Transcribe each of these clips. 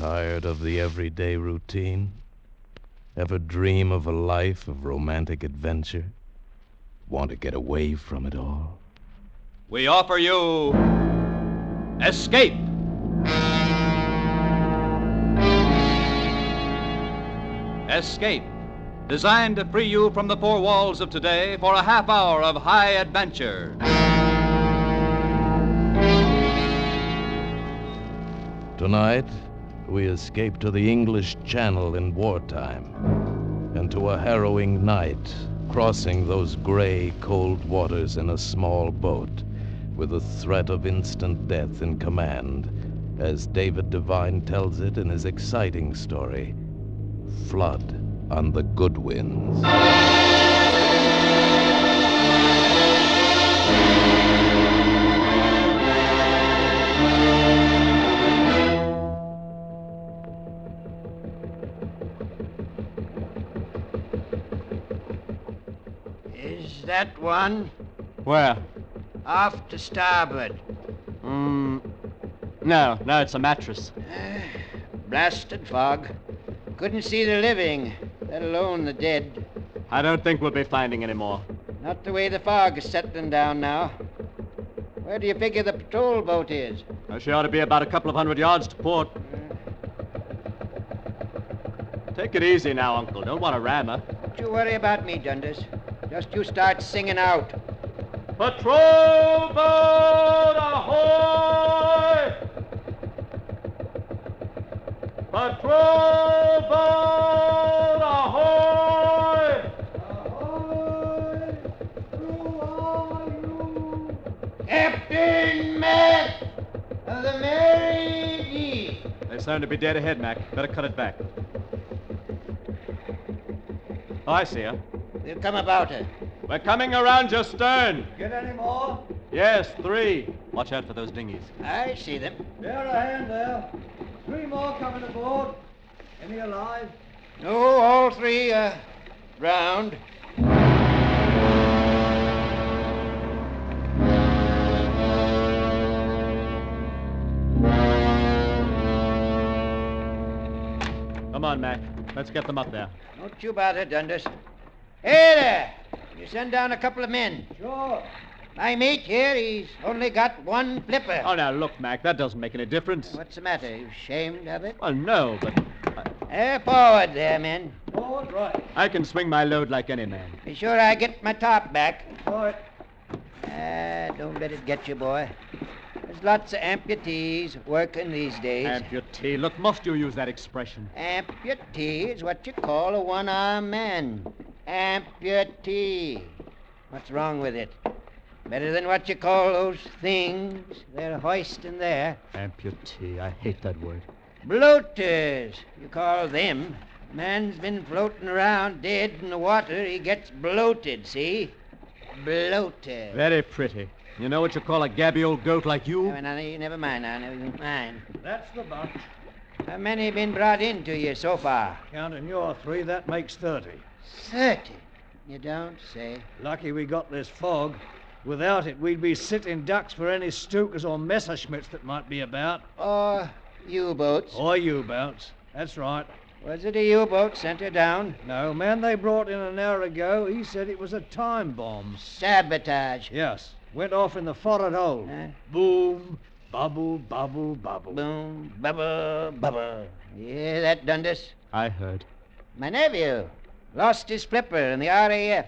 Tired of the everyday routine? Ever dream of a life of romantic adventure? Want to get away from it all? We offer you Escape. Escape, designed to free you from the four walls of today for a half hour of high adventure. Tonight, we escape to the English Channel in wartime, and to a harrowing night, crossing those gray, cold waters in a small boat, with the threat of instant death in command, as David Devine tells it in his exciting story, Flood on the Goodwins. Is that one? Where? Off to starboard. No, it's a mattress. Blasted fog. Couldn't see the living, let alone the dead. I don't think we'll be finding any more. Not the way the fog is settling down now. Where do you figure the patrol boat is? She ought to be about a couple of 100 yards to port. Take it easy now, Uncle. Don't want to ram her. Don't you worry about me, Dundas. Just you start singing out. Patrol boat ahoy! Patrol boat ahoy! Ahoy! Who are you? Captain Mac of the Mary D. They sound to be dead ahead, Mac. Better cut it back. Oh, I see her. We'll come about her. We're coming around your stern. Get any more? Yes, 3. Watch out for those dinghies. I see them. Bear a hand there. 3 more coming aboard. Any alive? No, all 3 are drowned. Come on, Mac. Let's get them up there. Don't you bother, Dundas. Hey there! You send down a couple of men. Sure. My mate here, he's only got 1 flipper. Oh, now, look, Mac. That doesn't make any difference. What's the matter? You ashamed of it? Well, no, but Forward there, men. Forward, right. I can swing my load like any man. Be sure I get my top back. Right. Don't let it get you, boy. There's lots of amputees working these days. Amputee. Look, must you use that expression? Amputee is what you call a one-armed man. Amputee. What's wrong with it? Better than what you call those things they're hoisting there. Amputee. I hate that word. Bloaters, you call them. Man's been floating around dead in the water. He gets bloated, see? Bloated. Very pretty. You know what you call a gabby old goat like you? Never mind now. Never mind. That's the bunch. How many been brought in to you so far? Counting your 3, that makes 30. 30. You don't say. Lucky we got this fog. Without it, we'd be sitting ducks for any Stukers or Messerschmitts that might be about. Or U-boats. Or U-boats. That's right. Was it a U-boat sent her down? No, man they brought in an hour ago, he said it was a time bomb. Sabotage. Yes. Went off in the forward hold. Boom, bubble, bubble, bubble. Boom, bubble, bubble. You hear that, Dundas? I heard. My nephew lost his flipper in the RAF.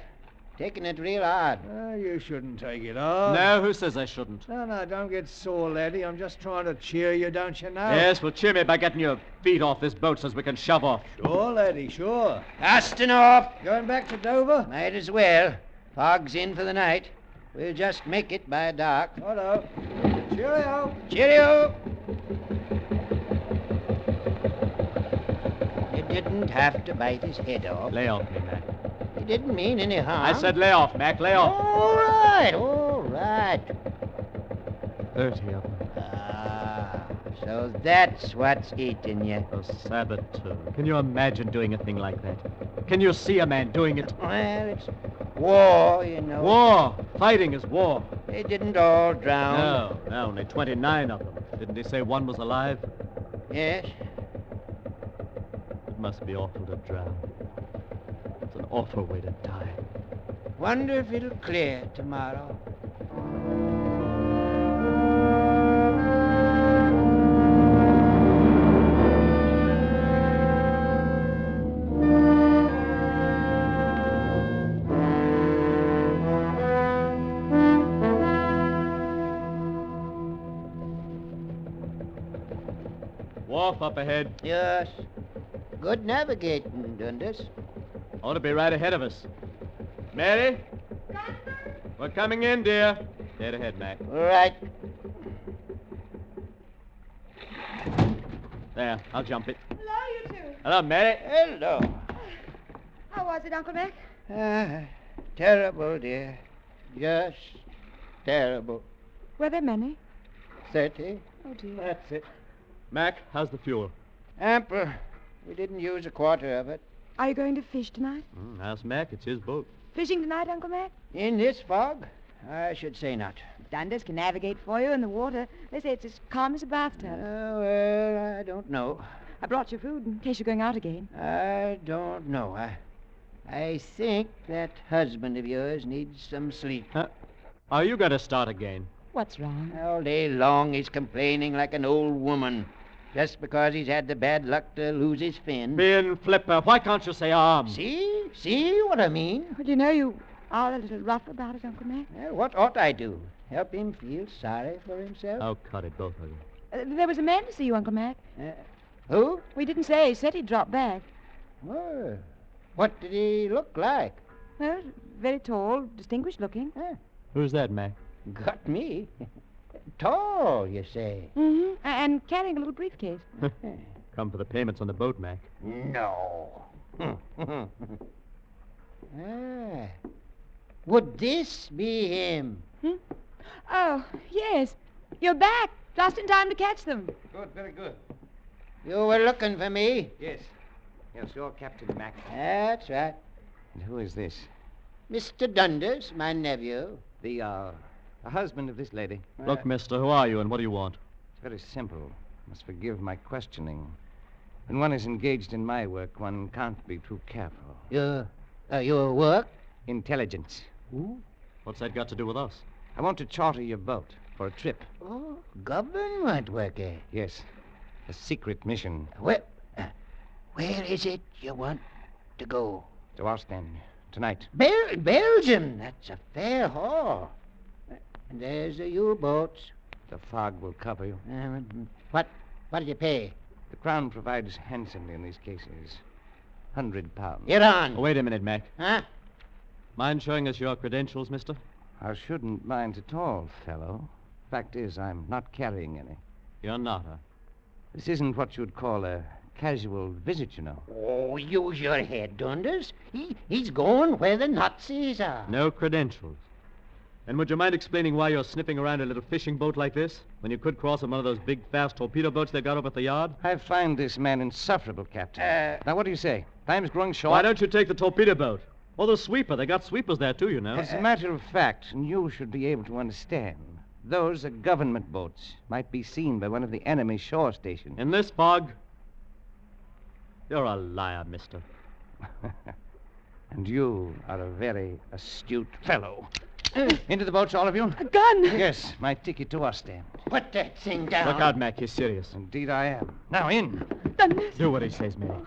Taking it real hard. You shouldn't take it hard. No, who says I shouldn't? No, don't get sore, laddie. I'm just trying to cheer you, don't you know? Yes, well, cheer me by getting your feet off this boat so we can shove off. Sure, laddie, sure. Casting off. Going back to Dover? Might as well. Fog's in for the night. We'll just make it by dark. Righto. Cheerio. Cheerio. You didn't have to bite his head off. Lay off me, Mac. He didn't mean any harm. I said lay off, Mac, lay off. All right. 30 of them. So that's what's eating you. A saboteur. Can you imagine doing a thing like that? Can you see a man doing it? Well, it's war, you know. War. Fighting is war. They didn't all drown. No, only 29 of them. Didn't he say 1 was alive? Yes. must be awful to drown. It's an awful way to die. Wonder if it'll clear tomorrow. Wharf up ahead. Yes. Good navigating, Dundas. Ought to be right ahead of us. Mary? We're coming in, dear. Dead ahead, Mac. Right. There, I'll jump it. Hello, you two. Hello, Mary. Hello. How was it, Uncle Mac? Terrible, dear. Just terrible. Were there many? 30. Oh, dear. That's it. Mac, how's the fuel? Ample. We didn't use a quarter of it. Are you going to fish tonight? Ask Mac. It's his boat. Fishing tonight, Uncle Mac? In this fog? I should say not. Dundas can navigate for you in the water. They say it's as calm as a bathtub. Well, I don't know. I brought you food in case you're going out again. I don't know. I think that husband of yours needs some sleep. Are you going to start again? What's wrong? All day long he's complaining like an old woman. Just because he's had the bad luck to lose his fin. Fin flipper. Why can't you say arm? See? See what I mean? Well, you know you are a little rough about it, Uncle Mac. Well, what ought I do? Help him feel sorry for himself? Oh, cut it, both of you. There was a man to see you, Uncle Mac. Who? We didn't say. He said he'd drop back. Oh, what did he look like? Well, very tall, distinguished looking. Who's that, Mac? Got me. Tall, you say? Mm-hmm. And carrying a little briefcase. Come for the payments on the boat, Mac. No. Would this be him? Oh, yes. You're back. Just in time to catch them. Good, very good. You were looking for me? Yes. Yes, you're Captain Mac. That's right. And who is this? Mr. Dundas, my nephew. The husband of this lady. Look, mister, who are you and what do you want? It's very simple. You must forgive my questioning. When one is engaged in my work, one can't be too careful. Your work? Intelligence. Ooh. What's that got to do with us? I want to charter your boat for a trip. Oh, government work, eh? Yes. A secret mission. Where is it you want to go? To Ostend. Tonight. Belgium. That's a fair haul. And there's the U-boats. The fog will cover you. What do you pay? The Crown provides handsomely in these cases. £100. You're on. Oh, wait a minute, Mac. Huh? Mind showing us your credentials, mister? I shouldn't mind at all, fellow. Fact is, I'm not carrying any. You're not, huh? This isn't what you'd call a casual visit, you know. Oh, use your head, Dundas. He's going where the Nazis are. No credentials. And would you mind explaining why you're sniffing around a little fishing boat like this when you could cross on one of those big, fast torpedo boats they got up at the yard? I find this man insufferable, Captain. Now, what do you say? Time's growing short. Why don't you take the torpedo boat? Or the sweeper. They got sweepers there, too, you know. As a matter of fact, and you should be able to understand, those are government boats. Might be seen by one of the enemy shore stations. In this fog? You're a liar, mister. And you are a very astute fellow. Into the boats, all of you? A gun! Yes, my ticket to Ostend. Put that thing down. Look out, Mac. He's serious. Indeed I am. Now, in. Dundas! Do what he says, Mary.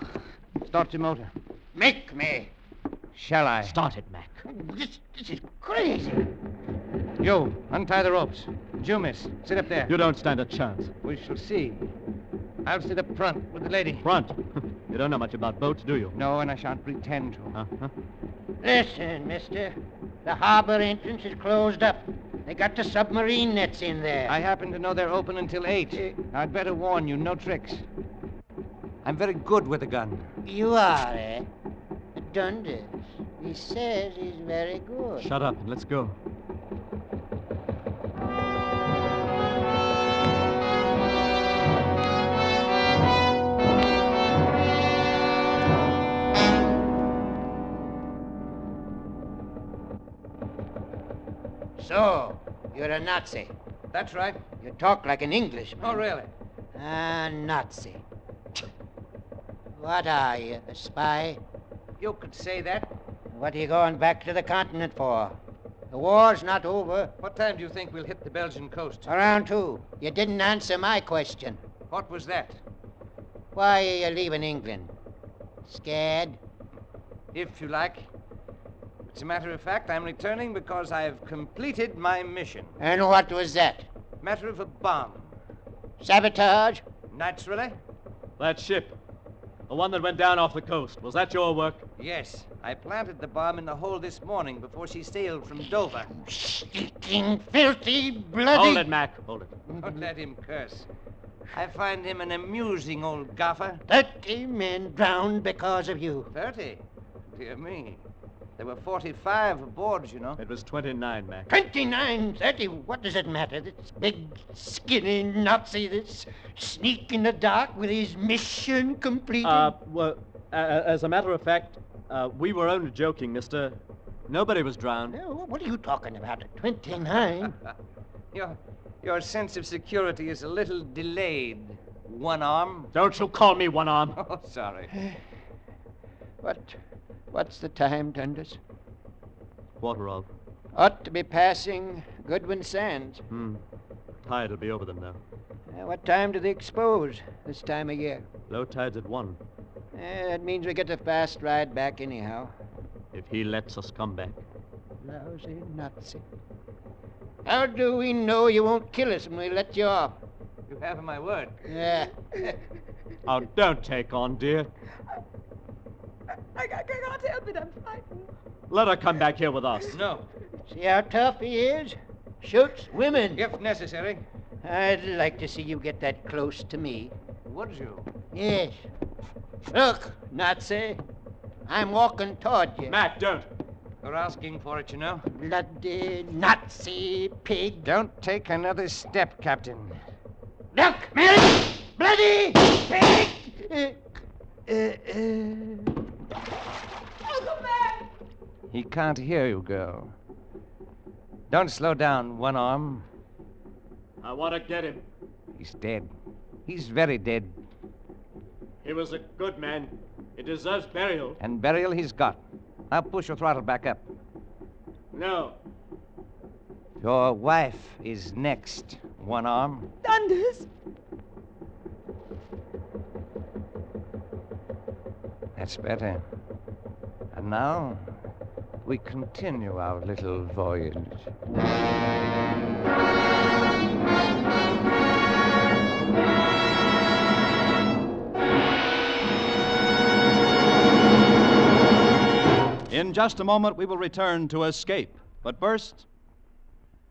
Start your motor. Make me. Shall I? Start it, Mac. This is crazy. You, untie the ropes. And you, miss, sit up there. You don't stand a chance. We shall see. I'll sit up front with the lady. Front. You don't know much about boats, do you? No, and I shan't pretend to. Uh-huh. Listen, mister. The harbor entrance is closed up. They got the submarine nets in there. I happen to know they're open until 8. I'd better warn you, no tricks. I'm very good with a gun. You are, eh? Dundas. He says he's very good. Shut up and let's go. So, you're a Nazi. That's right. You talk like an Englishman. Oh, really? A Nazi. What are you, a spy? You could say that. What are you going back to the continent for? The war's not over. What time do you think we'll hit the Belgian coast? Around 2. You didn't answer my question. What was that? Why are you leaving England? Scared? If you like. As a matter of fact, I'm returning because I've completed my mission. And what was that? Matter of a bomb. Sabotage? Naturally. That ship, the one that went down off the coast, was that your work? Yes. I planted the bomb in the hole this morning before she sailed from Dover. Stinking, filthy, bloody... Hold it, Mac. Hold it. Don't let him curse. I find him an amusing old gaffer. 30 men drowned because of you. 30? Dear me. There were 45 aboard, you know. It was 29, Mac. 29, 30, what does it matter? This big, skinny Nazi, this sneak in the dark with his mission completed? Well, as a matter of fact, we were only joking, mister. Nobody was drowned. What are you talking about? 29? Your sense of security is a little delayed. One arm. Don't you call me one arm. Oh, sorry. What's the time, Dundas? Quarter of. Ought to be passing Goodwins Sands. Tide will be over them now. What time do they expose this time of year? Low tide's at 1. That means we get a fast ride back anyhow. If he lets us come back. Lousy Nazi. How do we know you won't kill us when we let you off? You have my word. Yeah. Oh, don't take on, dear. I can't help it. I'm frightened. Let her come back here with us. No. See how tough he is? Shoots women. If necessary. I'd like to see you get that close to me. Would you? Yes. Look, Nazi. I'm walking toward you. Mac, don't. You're asking for it, you know. Bloody Nazi pig. Don't take another step, Captain. Look, Mary! Bloody pig! Uncle Mac! He can't hear you, girl. Don't slow down, one arm. I want to get him. He's dead. He's very dead. He was a good man. He deserves burial. And burial he's got. Now push your throttle back up. No. Your wife is next, one arm. Dundas! That's better. And now, we continue our little voyage. In just a moment, we will return to Escape. But first,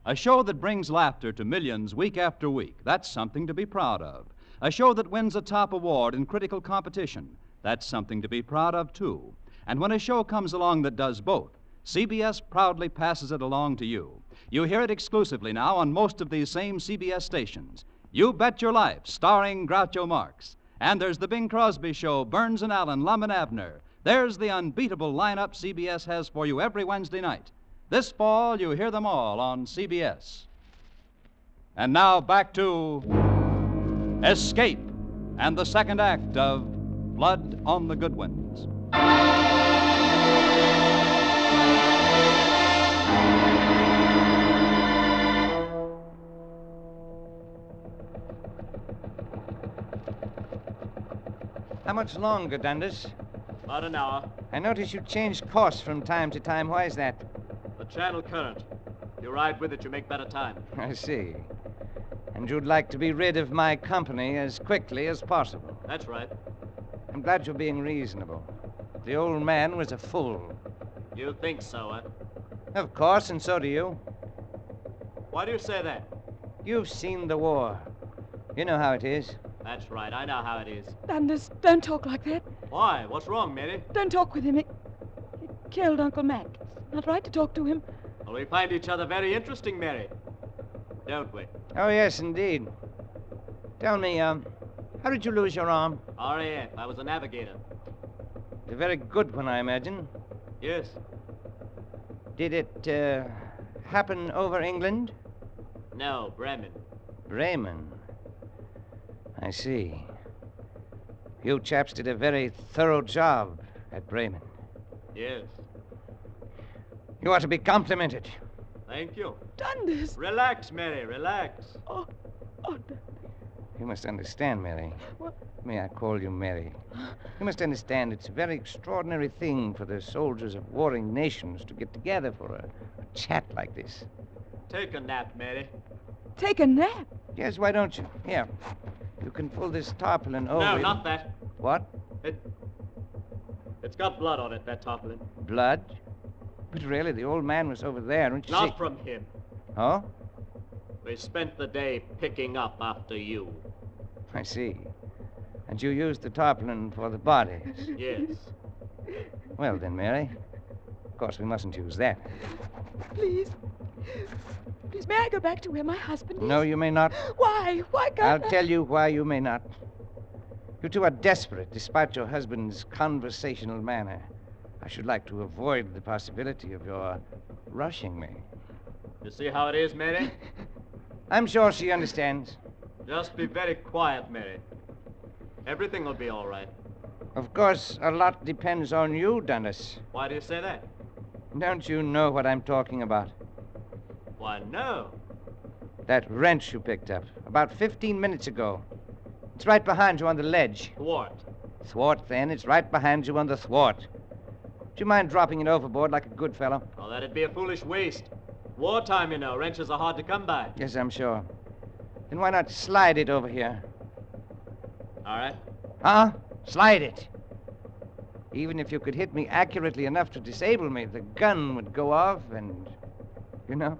a show that brings laughter to millions week after week. That's something to be proud of. A show that wins a top award in critical competition. That's something to be proud of, too. And when a show comes along that does both, CBS proudly passes it along to you. You hear it exclusively now on most of these same CBS stations. You Bet Your Life, starring Groucho Marx. And there's the Bing Crosby Show, Burns and Allen, Lum and Abner. There's the unbeatable lineup CBS has for you every Wednesday night. This fall, you hear them all on CBS. And now back to Escape and the second act of Blood on the Goodwins. How much longer, Dundas? About an hour. I notice you change course from time to time. Why is that? The channel current. You ride with it, you make better time. I see. And you'd like to be rid of my company as quickly as possible. That's right. I'm glad you're being reasonable. The old man was a fool. You think so, huh? Of course, and so do you. Why do you say that? You've seen the war. You know how it is. That's right, I know how it is. Dundas, don't talk like that. Why? What's wrong, Mary? Don't talk with him. He killed Uncle Mac. It's not right to talk to him. Well, we find each other very interesting, Mary. Don't we? Oh, yes, indeed. Tell me, how did you lose your arm? RAF. I was a navigator. A very good one, I imagine. Yes. Did it, happen over England? No, Bremen. Bremen. I see. You chaps did a very thorough job at Bremen. Yes. You ought to be complimented. Thank you. Dundas. Relax, Mary, relax. Oh, You must understand, Mary. What? May I call you Mary? You must understand it's a very extraordinary thing for the soldiers of warring nations to get together for a chat like this. Take a nap, Mary. take a nap. Yes, why don't you? Here. You can pull this tarpaulin over. No, not that. What? It's got blood on it, that tarpaulin. Blood? But really, the old man was over there, don't you Not see? from him. Oh? We spent the day picking up after you. I see. And you used the tarpaulin for the bodies. Yes. Well, then, Mary. Of course, we mustn't use that. Please. Please, may I go back to where my husband is? No, you may not. Why? Why can't I'll tell you why you may not. You two are desperate, despite your husband's conversational manner. I should like to avoid the possibility of your rushing me. You see how it is, Mary? I'm sure she understands. Just be very quiet, Mary. Everything will be all right. Of course, a lot depends on you, Dundas. Why do you say that? Don't you know what I'm talking about? Why, no. That wrench you picked up about 15 minutes ago. It's right behind you on the ledge. Thwart. Thwart, then. It's right behind you on the thwart. Do you mind dropping it overboard like a good fellow? Oh, that'd be a foolish waste. Wartime, you know. Wrenches are hard to come by. Yes, I'm sure. Then why not slide it over here? All right. Huh? Slide it. Even if you could hit me accurately enough to disable me, the gun would go off and... you know?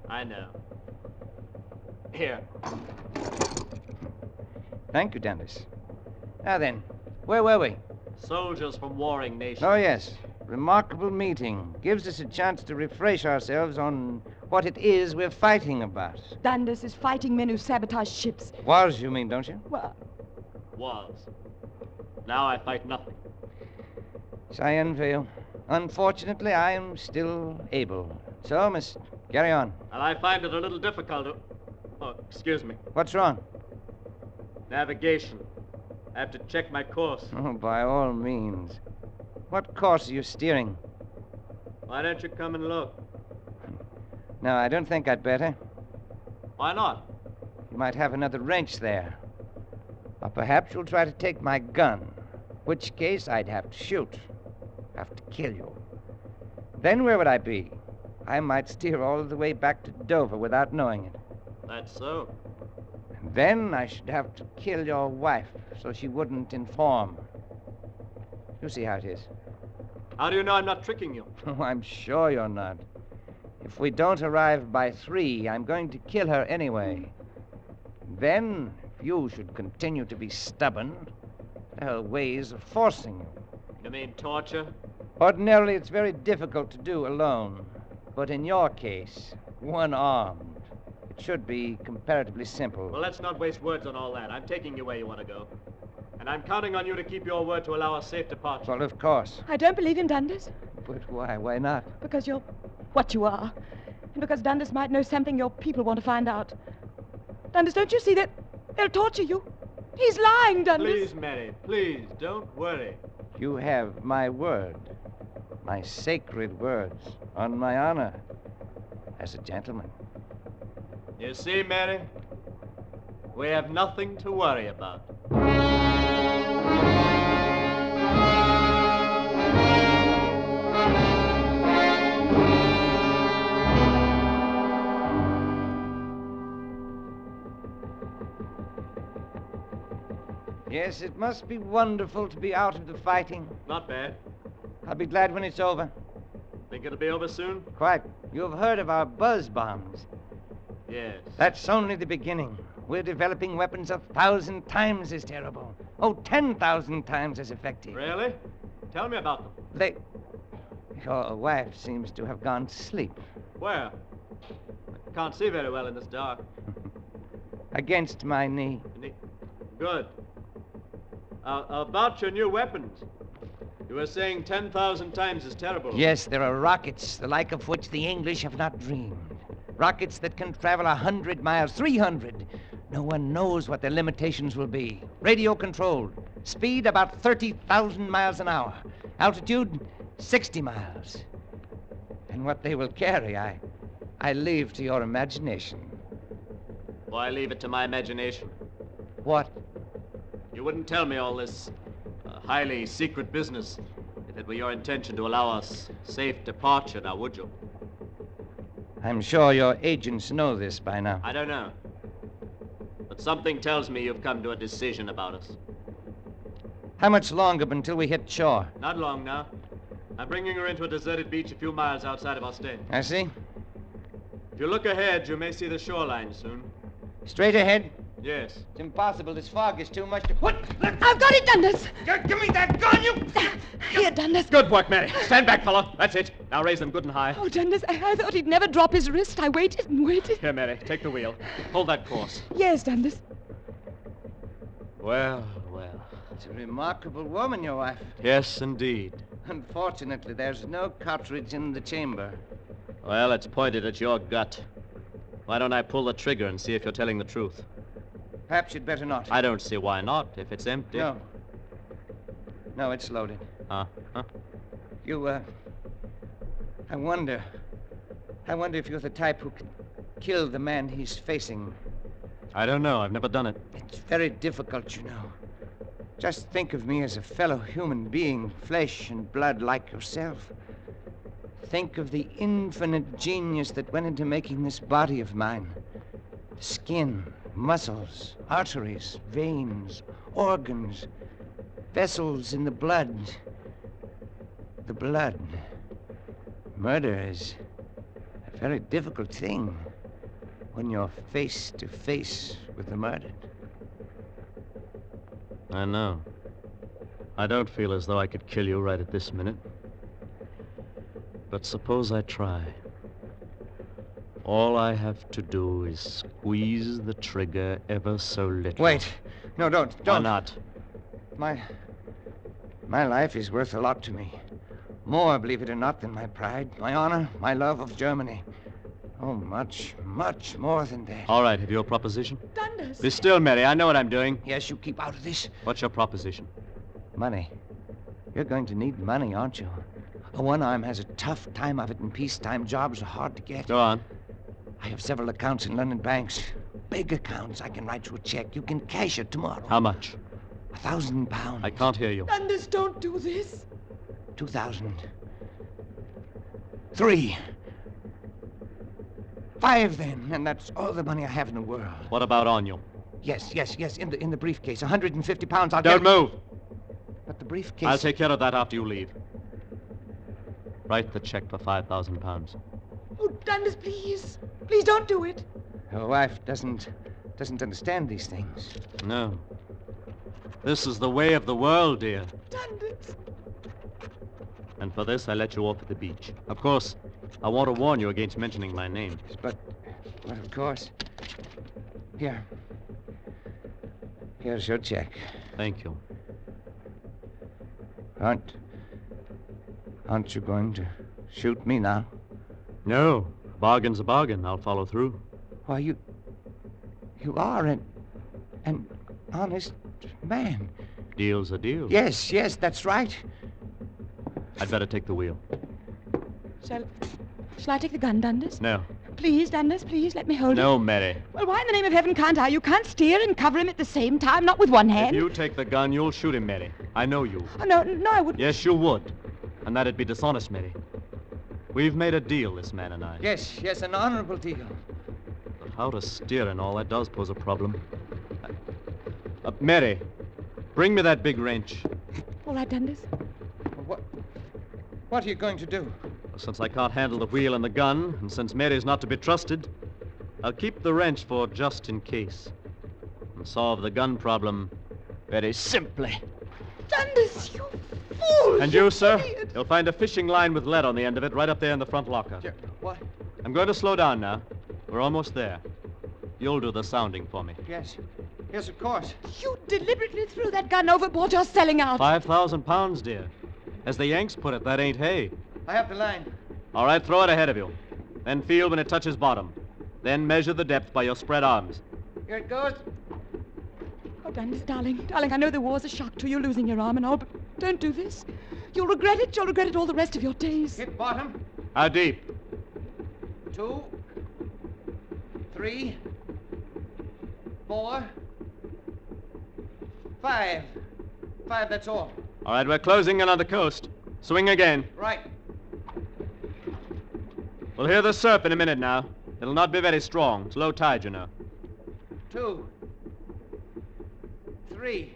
I know. Here. Thank you, Dundas. Now then, where were we? Soldiers from warring nations. Oh, yes. Remarkable meeting. Gives us a chance to refresh ourselves on what it is we're fighting about. Dundas is fighting men who sabotage ships. Was, you mean, don't you? Well, Was. Now I fight nothing. I envy you. Unfortunately, I am still able. So, Miss, carry on. And I find it a little difficult to... Oh, excuse me. What's wrong? Navigation. I have to check my course. Oh, by all means. What course are you steering? Why don't you come and look? No, I don't think I'd better. Why not? You might have another wrench there. Or perhaps you'll try to take my gun. Which case I'd have to shoot. Have to kill you. Then where would I be? I might steer all the way back to Dover without knowing it. That's so. And then I should have to kill your wife so she wouldn't inform. You see how it is. How do you know I'm not tricking you? Oh, I'm sure you're not. If we don't arrive by 3, I'm going to kill her anyway. Then, if you should continue to be stubborn, there are ways of forcing you. You mean torture? Ordinarily, it's very difficult to do alone. But in your case, one-armed, it should be comparatively simple. Well, let's not waste words on all that. I'm taking you where you want to go. And I'm counting on you to keep your word to allow a safe departure. Well, of course. I don't believe in Dundas. But why? Why not? Because you're what you are. And because Dundas might know something your people want to find out. Dundas, don't you see that they'll torture you? He's lying, Dundas. Please, Mary, please, don't worry. You have my word. My sacred words. On my honor. As a gentleman. You see, Mary? We have nothing to worry about. Yes, it must be wonderful to be out of the fighting. Not bad. I'll be glad when it's over. Think it'll be over soon? Quite. You've heard of our buzz bombs. Yes. That's only the beginning. We're developing weapons 1,000 times as terrible. Oh, 10,000 times as effective. Really? Tell me about them. Your wife seems to have gone to sleep. Where? I can't see very well in this dark. Against my knee. Good. About your new weapons. You were saying 10,000 times as terrible. Yes, there are rockets, the like of which the English have not dreamed. Rockets that can travel 100 miles, 300, No one knows what their limitations will be. Radio controlled. Speed about 30,000 miles an hour. Altitude 60 miles. And what they will carry, I leave to your imagination. Why leave it to my imagination? What? You wouldn't tell me all this highly secret business if it were your intention to allow us safe departure now, would you? I'm sure your agents know this by now. I don't know. But something tells me you've come to a decision about us. How much longer until we hit shore? Not long now. I'm bringing her into a deserted beach a few miles outside of Ostend. I see. If you look ahead, you may see the shoreline soon. Straight ahead? Yes. It's impossible. This fog is too much to... What? I've got it, Dundas. Give me that gun, you... Here, Dundas. Good work, Mary. Stand back, fellow. That's it. Now raise them good and high. Oh, Dundas, I thought he'd never drop his wrist. I waited and waited. Here, Mary, take the wheel. Hold that course. Yes, Dundas. Well. It's a remarkable woman, your wife. Yes, indeed. Unfortunately, there's no cartridge in the chamber. Well, it's pointed at your gut. Why don't I pull the trigger and see if you're telling the truth? Perhaps you'd better not. I don't see why not, if it's empty. No. No, it's loaded. Huh? You, I wonder if you're the type who can kill the man he's facing. I don't know. I've never done it. It's very difficult, you know. Just think of me as a fellow human being, flesh and blood like yourself. Think of the infinite genius that went into making this body of mine. The skin, muscles, arteries, veins, organs, vessels in the blood. The blood. Murder is a very difficult thing when you're face to face with the murdered. I know. I don't feel as though I could kill you right at this minute. But suppose I try. All I have to do is squeeze the trigger ever so little. Wait. No, don't. Why not? My life is worth a lot to me. More, believe it or not, than my pride, my honor, my love of Germany. Oh, much, much more than that. All right, have you a proposition? Dundas. Be still, Mary. I know what I'm doing. Yes, you keep out of this. What's your proposition? Money. You're going to need money, aren't you? A one-arm has a tough time of it in peacetime. Jobs are hard to get. Go on. I have several accounts in London banks. Big accounts. I can write you a check. You can cash it tomorrow. How much? £1,000. I can't hear you. Dundas, don't do this. 2,000. 3. 5 then, and that's all the money I have in the world. What about on you? Yes, in the briefcase. £150. I'll Don't get... move. But the briefcase... I'll take care of that after you leave. Write the check for £5,000. Oh, Dundas, please. Please don't do it. Your wife doesn't understand these things. No. This is the way of the world, dear. Dundas. And for this, I let you off at the beach. Of course, I want to warn you against mentioning my name. But of course. Here's your check. Thank you. Aren't you going to shoot me now? No. Bargain's a bargain. I'll follow through. Why, you are an honest man. Deal's a deal. Yes, that's right. I'd better take the wheel. Shall I take the gun, Dundas? No. Please, Dundas, please, let me hold it. No, Mary. Well, why in the name of heaven can't I? You can't steer and cover him at the same time, not with one hand. If you take the gun, you'll shoot him, Mary. I know you. Oh, no, I wouldn't. Yes, you would. And that'd be dishonest, Mary. We've made a deal, this man and I. Yes, an honorable deal. But how to steer and all, that does pose a problem. Mary, bring me that big wrench. All right, Dundas. What are you going to do? Since I can't handle the wheel and the gun, and since Mary's not to be trusted, I'll keep the wrench for just in case. And solve the gun problem very simply. Dundas, you fool! And you, sir? Idiot. You'll find a fishing line with lead on the end of it right up there in the front locker. What? I'm going to slow down now. We're almost there. You'll do the sounding for me. Yes, of course. You deliberately threw that gun overboard. You're selling out. 5,000 pounds, dear. As the Yanks put it, that ain't hay. I have the line. All right, throw it ahead of you. Then feel when it touches bottom. Then measure the depth by your spread arms. Here it goes. Oh, Dundas, darling, I know the war's a shock to you, losing your arm and all, but don't do this. You'll regret it. You'll regret it all the rest of your days. Hit bottom. How deep? 2, 3, 4, 5. 5, that's all. All right, we're closing in on the coast. Swing again. Right. We'll hear the surf in a minute now. It'll not be very strong. It's low tide, you know. 2, 3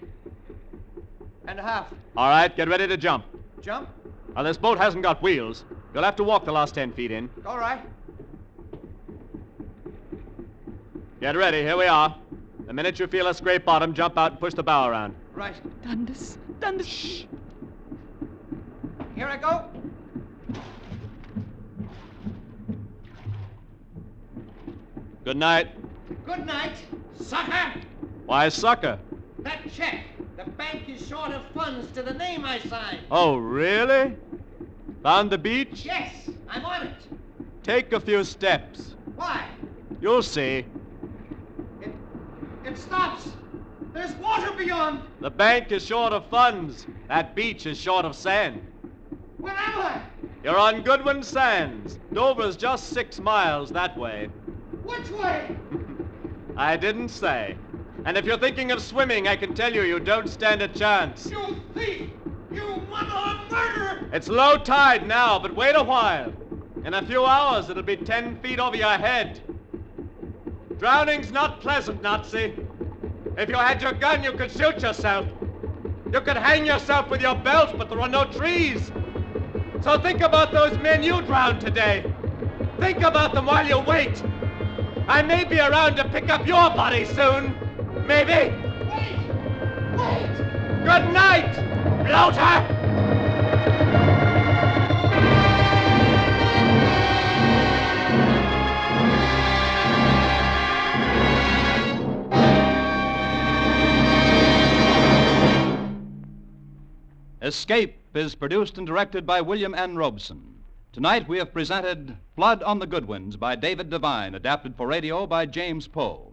and a half. All right, get ready to jump. Jump. Now, this boat hasn't got wheels. You'll have to walk the last 10 feet in. All right. Get ready. Here we are. The minute you feel a scrape bottom, jump out and push the bow around. Right. Dundas. Shh. Here I go. Good night. Good night, sucker. Why, sucker? That check. The bank is short of funds to the name I signed. Oh, really? Found the beach? Yes, I'm on it. Take a few steps. Why? You'll see. It stops. There's water beyond. The bank is short of funds. That beach is short of sand. Where am I? You're on Goodwins Sands. Dover's just 6 miles that way. Which way? I didn't say. And if you're thinking of swimming, I can tell you, you don't stand a chance. You thief! You one-armed murderer! It's low tide now, but wait a while. In a few hours, it'll be 10 feet over your head. Drowning's not pleasant, Nazi. If you had your gun, you could shoot yourself. You could hang yourself with your belt, but there are no trees. So think about those men you drowned today. Think about them while you wait. I may be around to pick up your body soon. Maybe. Wait! Good night, bloater! Escape is produced and directed by William N. Robeson. Tonight we have presented Blood on the Goodwins by David Devine, adapted for radio by James Poe.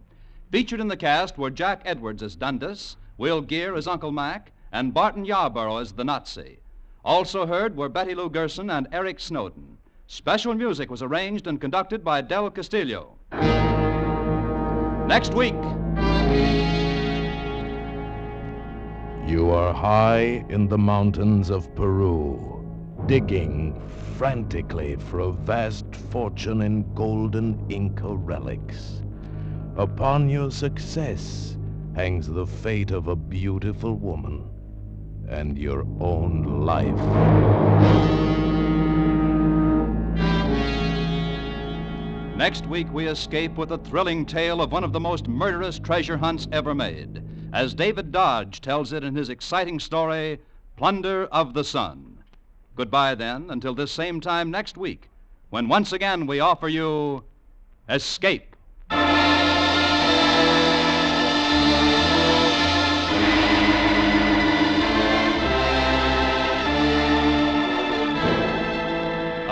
Featured in the cast were Jack Edwards as Dundas, Will Gear as Uncle Mac, and Barton Yarborough as the Nazi. Also heard were Betty Lou Gerson and Eric Snowden. Special music was arranged and conducted by Del Castillo. Next week. You are high in the mountains of Peru, digging frantically for a vast fortune in golden Inca relics. Upon your success hangs the fate of a beautiful woman and your own life. Next week, we escape with a thrilling tale of one of the most murderous treasure hunts ever made, as David Dodge tells it in his exciting story, Plunder of the Sun. Goodbye, then, until this same time next week, when once again we offer you Escape. A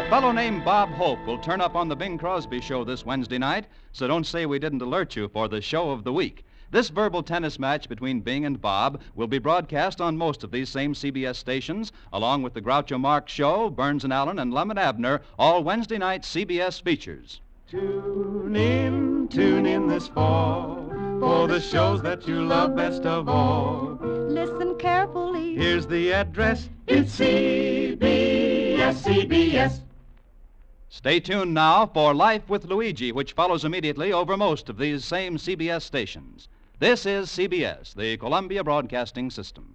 fellow named Bob Hope will turn up on the Bing Crosby Show this Wednesday night, so don't say we didn't alert you for the show of the week. This verbal tennis match between Bing and Bob will be broadcast on most of these same CBS stations, along with the Groucho Marx Show, Burns and Allen, and Lum and Abner, all Wednesday night CBS features. Tune in this fall for the shows that you love best of all. Listen carefully. Here's the address. It's CBS. Stay tuned now for Life with Luigi, which follows immediately over most of these same CBS stations. This is CBS, the Columbia Broadcasting System.